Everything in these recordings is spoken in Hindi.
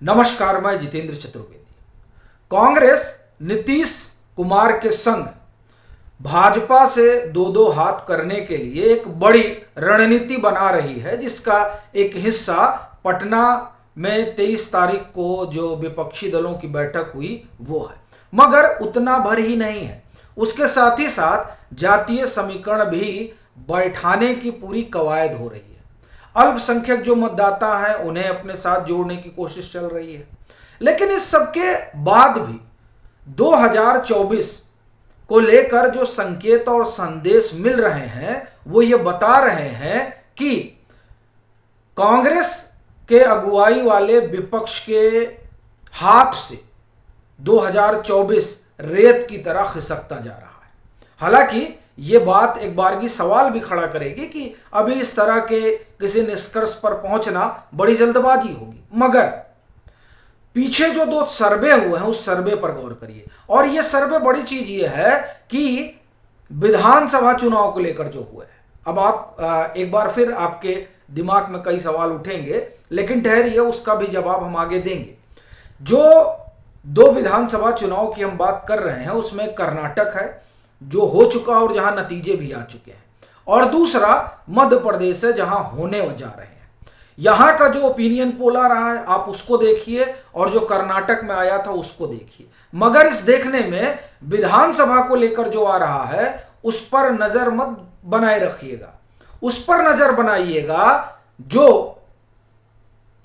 नमस्कार, मैं जितेंद्र चतुर्वेदी। कांग्रेस नीतीश कुमार के संग भाजपा से दो दो हाथ करने के लिए एक बड़ी रणनीति बना रही है, जिसका एक हिस्सा पटना में 23 तारीख को जो विपक्षी दलों की बैठक हुई वो है। मगर उतना भर ही नहीं है, उसके साथ ही साथ जातीय समीकरण भी बैठाने की पूरी कवायद हो रही है। अल्पसंख्यक जो मतदाता हैं उन्हें अपने साथ जोड़ने की कोशिश चल रही है। लेकिन इस सबके बाद भी 2024 को लेकर जो संकेत और संदेश मिल रहे हैं वो ये बता रहे हैं कि कांग्रेस के अगुवाई वाले विपक्ष के हाथ से 2024 रेत की तरह खिसकता जा रहा है। हालांकि ये बात एक बारगी सवाल भी खड़ा करेगी कि अभी इस तरह के किसी निष्कर्ष पर पहुंचना बड़ी जल्दबाजी होगी। मगर पीछे जो दो सर्वे हुए हैं उस सर्वे पर गौर करिए। और ये सर्वे बड़ी चीज ये है कि विधानसभा चुनाव को लेकर जो हुए हैं। अब आप एक बार फिर आपके दिमाग में कई सवाल उठेंगे, लेकिन ठहरिए, उसका भी जवाब हम आगे देंगे। जो दो विधानसभा चुनाव की हम बात कर रहे हैं उसमें कर्नाटक है जो हो चुका और जहां नतीजे भी आ चुके हैं, और दूसरा मध्य प्रदेश है जहां होने जा रहे हैं। यहां का जो ओपिनियन पोल आ रहा है आप उसको देखिए और जो कर्नाटक में आया था उसको देखिए। मगर इस देखने में विधानसभा को लेकर जो आ रहा है उस पर नजर मत बनाए रखिएगा। उस पर नजर बनाइएगा जो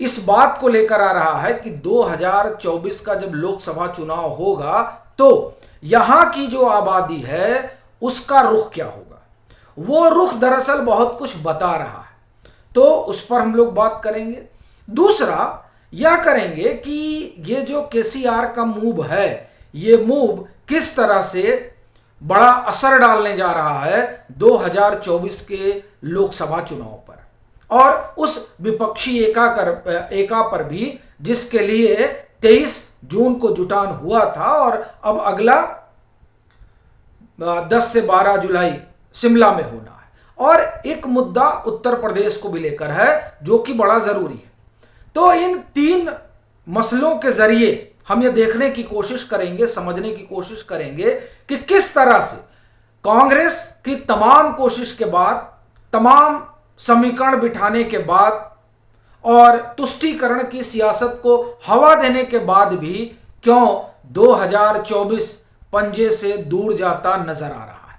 इस बात को लेकर आ रहा है कि 2024 का जब लोकसभा चुनाव होगा तो यहां की जो आबादी है उसका रुख क्या होगा। वो रुख दरअसल बहुत कुछ बता रहा है, तो उस पर हम लोग बात करेंगे। दूसरा यह करेंगे कि ये जो केसीआर का मूव है ये मूव किस तरह से बड़ा असर डालने जा रहा है 2024 के लोकसभा चुनाव पर, और उस विपक्षी एका पर भी जिसके लिए 23 जून को जुटान हुआ था और अब अगला 10 से 12 जुलाई शिमला में होना है। और एक मुद्दा उत्तर प्रदेश को भी लेकर है जो कि बड़ा जरूरी है। तो इन तीन मसलों के जरिए हम ये देखने की कोशिश करेंगे, समझने की कोशिश करेंगे कि किस तरह से कांग्रेस की तमाम कोशिश के बाद, तमाम समीकरण बिठाने के बाद और तुष्टीकरण की सियासत को हवा देने के बाद भी क्यों 2024 पंजे से दूर जाता नजर आ रहा है।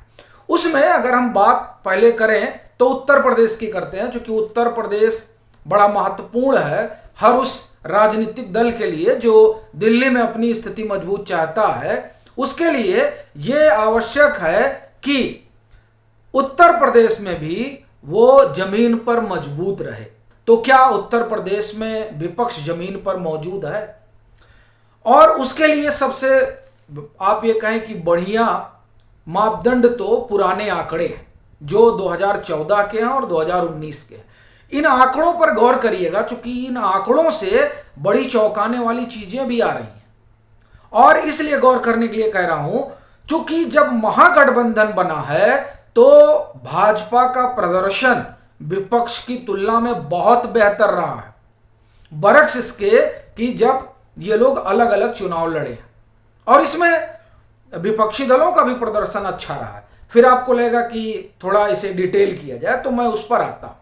उसमें अगर हम बात पहले करें तो उत्तर प्रदेश की करते हैं, क्योंकि उत्तर प्रदेश बड़ा महत्वपूर्ण है हर उस राजनीतिक दल के लिए जो दिल्ली में अपनी स्थिति मजबूत चाहता है। उसके लिए यह आवश्यक है कि उत्तर प्रदेश में भी वो जमीन पर मजबूत रहे। तो क्या उत्तर प्रदेश में विपक्ष जमीन पर मौजूद है? और उसके लिए सबसे आप ये कहें कि बढ़िया मापदंड तो पुराने आंकड़े हैं जो 2014 के हैं और 2019 के हैं। इन आंकड़ों पर गौर करिएगा, क्योंकि इन आंकड़ों से बड़ी चौंकाने वाली चीजें भी आ रही हैं। और इसलिए गौर करने के लिए कह रहा हूं, क्योंकि जब महागठबंधन बना है तो भाजपा का प्रदर्शन विपक्ष की तुलना में बहुत बेहतर रहा है, बरक्स इसके कि जब ये लोग अलग अलग चुनाव लड़े, और इसमें विपक्षी दलों का भी प्रदर्शन अच्छा रहा है। फिर आपको लगेगा कि थोड़ा इसे डिटेल किया जाए तो मैं उस पर आता हूं।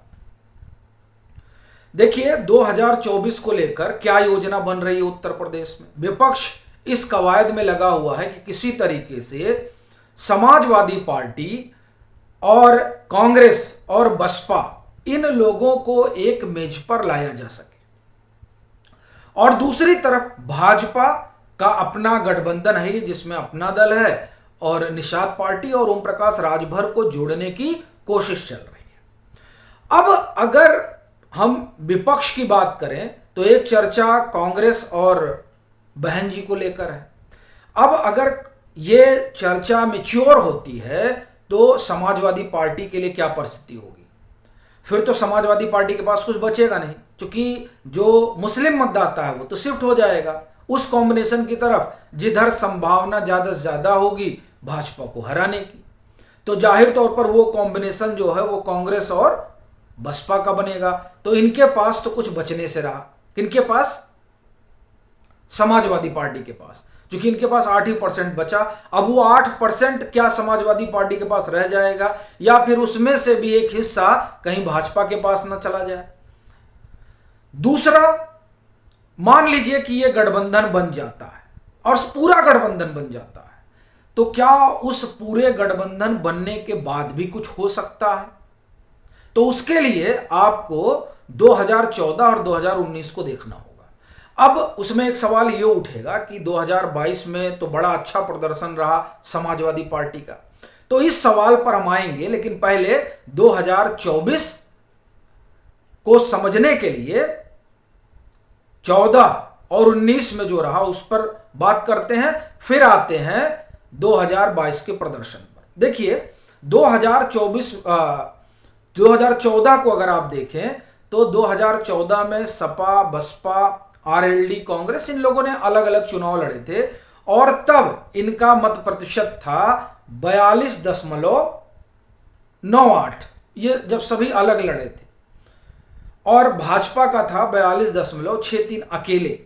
देखिए 2024 को लेकर क्या योजना बन रही है उत्तर प्रदेश में। विपक्ष इस कवायद में लगा हुआ है कि किसी तरीके से समाजवादी पार्टी और कांग्रेस और बसपा इन लोगों को एक मेज पर लाया जा सके, और दूसरी तरफ भाजपा का अपना गठबंधन है जिसमें अपना दल है और निषाद पार्टी और ओम प्रकाश राजभर को जोड़ने की कोशिश चल रही है। अब अगर हम विपक्ष की बात करें तो एक चर्चा कांग्रेस और बहन जी को लेकर है। अब अगर ये चर्चा मैच्योर होती है तो समाजवादी पार्टी के लिए क्या परिस्थिति होगी? फिर तो समाजवादी पार्टी के पास कुछ बचेगा नहीं, क्योंकि जो मुस्लिम मतदाता है वो तो शिफ्ट हो जाएगा उस कॉम्बिनेशन की तरफ जिधर संभावना ज्यादा से ज्यादा होगी भाजपा को हराने की। तो जाहिर तौर पर वो कॉम्बिनेशन जो है वो कांग्रेस और बसपा का बनेगा। तो इनके पास तो कुछ बचने से रहा। किनके पास? समाजवादी पार्टी के पास, क्योंकि इनके पास 8% बचा। अब वो 8% क्या समाजवादी पार्टी के पास रह जाएगा या फिर उसमें से भी एक हिस्सा कहीं भाजपा के पास न चला जाए। दूसरा, मान लीजिए कि ये गठबंधन बन जाता है और पूरा गठबंधन बन जाता है, तो क्या उस पूरे गठबंधन बनने के बाद भी कुछ हो सकता है? तो उसके लिए आपको 2014 और 2019 को देखना होगा। अब उसमें एक सवाल ये उठेगा कि 2022 में तो बड़ा अच्छा प्रदर्शन रहा समाजवादी पार्टी का, तो इस सवाल पर हम आएंगे, लेकिन पहले 2024 को समझने के लिए 14 और 19 में जो रहा उस पर बात करते हैं, फिर आते हैं 2022 के प्रदर्शन पर। देखिए 2014 को अगर आप देखें तो 2014 में सपा, बसपा, आरएलडी, कांग्रेस, इन लोगों ने अलग अलग चुनाव लड़े थे और तब इनका मत प्रतिशत था 42.98, ये जब सभी अलग लड़े थे, और भाजपा का था 42.63 अकेले।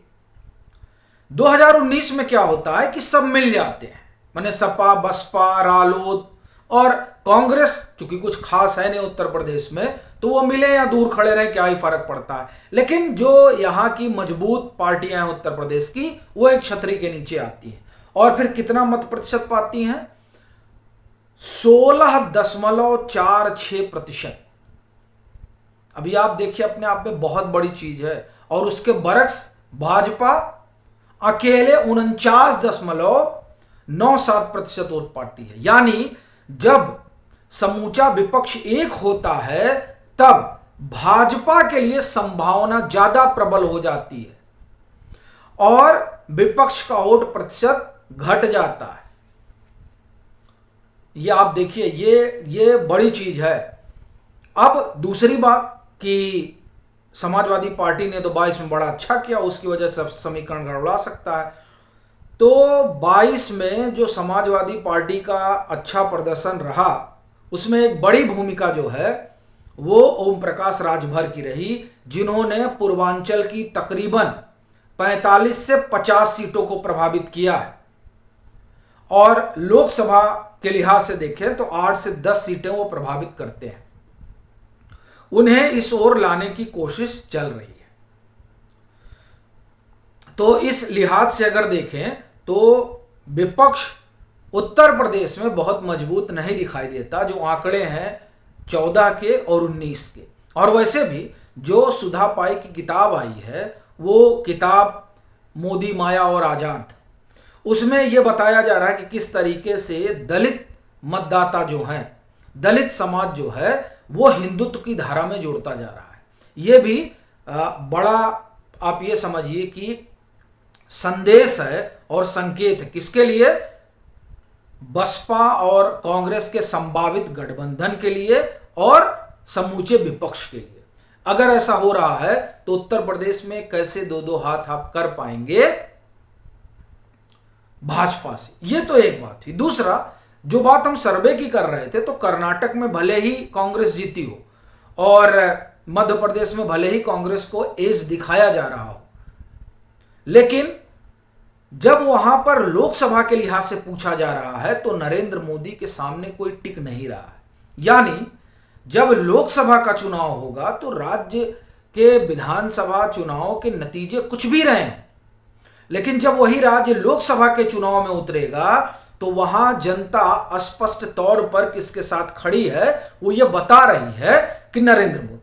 2019 में क्या होता है कि सब मिल जाते हैं, माने सपा, बसपा, रालोद और कांग्रेस, चूंकि कुछ खास है नहीं उत्तर प्रदेश में, तो वो मिले या दूर खड़े रहे क्या ही फर्क पड़ता है। लेकिन जो यहां की मजबूत पार्टियां हैं उत्तर प्रदेश की, वो एक छतरी के नीचे आती हैं और फिर कितना मत प्रतिशत पाती हैं? 16.46%। अभी आप देखिए, अपने आप में बहुत बड़ी चीज है। और उसके बरक्स भाजपा अकेले 49.97% वोट पाती है। यानी जब समूचा विपक्ष एक होता है तब भाजपा के लिए संभावना ज्यादा प्रबल हो जाती है और विपक्ष का वोट प्रतिशत घट जाता है। ये आप देखिए, ये बड़ी चीज है। अब दूसरी बात कि समाजवादी पार्टी ने तो 22 में बड़ा अच्छा किया, उसकी वजह से समीकरण गड़बड़ा सकता है। तो 22 में जो समाजवादी पार्टी का अच्छा प्रदर्शन रहा, उसमें एक बड़ी भूमिका जो है वो ओम प्रकाश राजभर की रही, जिन्होंने पूर्वांचल की तकरीबन 45 से 50 सीटों को प्रभावित किया है और लोकसभा के लिहाज से देखें तो 8 से 10 सीटें वो प्रभावित करते हैं। उन्हें इस ओर लाने की कोशिश चल रही है। तो इस लिहाज से अगर देखें तो विपक्ष उत्तर प्रदेश में बहुत मजबूत नहीं दिखाई देता। जो आंकड़े हैं 14 के और 19 के, और वैसे भी जो सुधा पाई की किताब आई है, वो किताब मोदी, माया और आजाद, उसमें यह बताया जा रहा है कि किस तरीके से दलित मतदाता जो हैं, दलित समाज जो है, वो हिंदुत्व की धारा में जुड़ता जा रहा है। ये भी बड़ा आप ये समझिए कि संदेश है और संकेत है किसके लिए? बसपा और कांग्रेस के संभावित गठबंधन के लिए और समूचे विपक्ष के लिए। अगर ऐसा हो रहा है तो उत्तर प्रदेश में कैसे दो दो हाथ आप कर पाएंगे भाजपा से? ये तो एक बात हुई। दूसरा, जो बात हम सर्वे की कर रहे थे, तो कर्नाटक में भले ही कांग्रेस जीती हो और मध्य प्रदेश में भले ही कांग्रेस को एज दिखाया जा रहा हो, लेकिन जब वहां पर लोकसभा के लिहाज से पूछा जा रहा है तो नरेंद्र मोदी के सामने कोई टिक नहीं रहा है। यानी जब लोकसभा का चुनाव होगा तो राज्य के विधानसभा चुनाव के नतीजे कुछ भी रहे, लेकिन जब वही राज्य लोकसभा के चुनाव में उतरेगा तो वहां जनता स्पष्ट तौर पर किसके साथ खड़ी है, वो ये बता रही है कि नरेंद्र मोदी।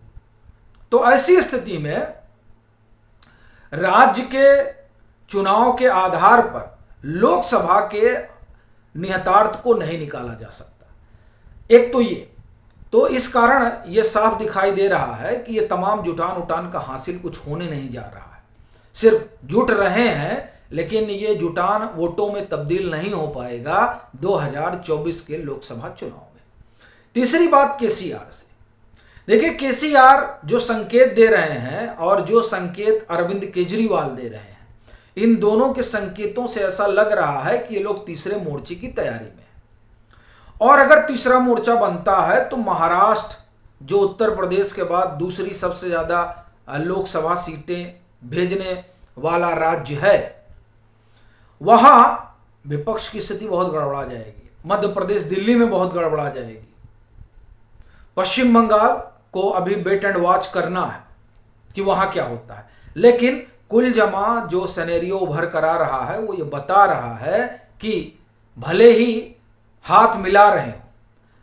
तो ऐसी स्थिति में राज्य के चुनाव के आधार पर लोकसभा के निहितार्थ को नहीं निकाला जा सकता। एक तो ये, तो इस कारण ये साफ दिखाई दे रहा है कि ये तमाम जुटान उटान का हासिल कुछ होने नहीं जा रहा है। सिर्फ जुट रहे हैं, लेकिन ये जुटान वोटों में तब्दील नहीं हो पाएगा 2024 के लोकसभा चुनाव में। तीसरी बात केसीआर से। देखिए, केसीआर जो संकेत दे रहे हैं और जो संकेत अरविंद केजरीवाल दे रहे हैं, इन दोनों के संकेतों से ऐसा लग रहा है कि ये लोग तीसरे मोर्चे की तैयारी में हैं। और अगर तीसरा मोर्चा बनता है तो महाराष्ट्र, जो उत्तर प्रदेश के बाद दूसरी सबसे ज्यादा लोकसभा सीटें भेजने वाला राज्य है, वहां विपक्ष की स्थिति बहुत गड़बड़ा जाएगी। मध्य प्रदेश, दिल्ली में बहुत गड़बड़ा जाएगी। पश्चिम बंगाल को अभी वेट एंड वॉच करना है कि वहां क्या होता है। लेकिन कुल जमा जो सिनेरियो उभर कर आ रहा है वो ये बता रहा है कि भले ही हाथ मिला रहे हो,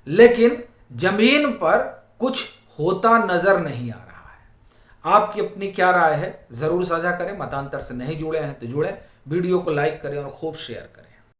लेकिन जमीन पर कुछ होता नजर नहीं आ रहा है। आपकी अपनी क्या राय है जरूर साझा करें। मतांतर से नहीं जुड़े हैं तो जुड़ें, वीडियो को लाइक करें और खूब शेयर करें।